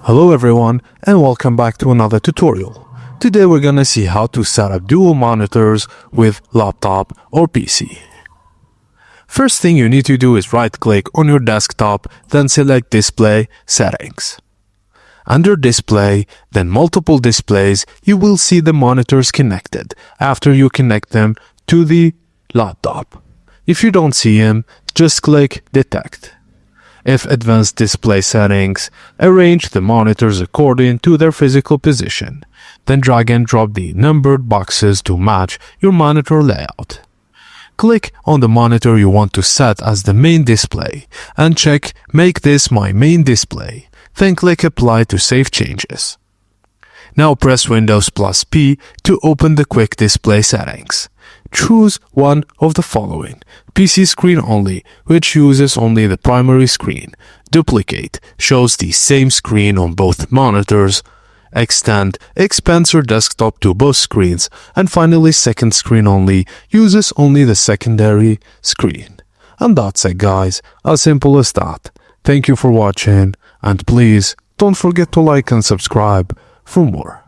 Hello everyone and welcome back to another tutorial. Today we're gonna see how to set up dual monitors with laptop or PC. First thing you need to do is right click on your desktop, then select Display Settings. Under Display, then Multiple Displays, you will see the monitors connected after you connect them to the laptop. If you don't see them, just click Detect. If Advanced Display Settings, arrange the monitors according to their physical position. Then drag and drop the numbered boxes to match your monitor layout. Click on the monitor you want to set as the main display and check Make this my main display. Then click Apply to save changes. Now press Windows plus P to open the Quick Display Settings. Choose one of the following: PC screen only, which uses only the primary screen. Duplicate shows the same screen on both monitors. Extend expands your desktop to both screens. And finally, second screen only uses only the secondary screen. And that's it, guys. As simple as that. Thank you for watching, and please don't forget to like and subscribe for more.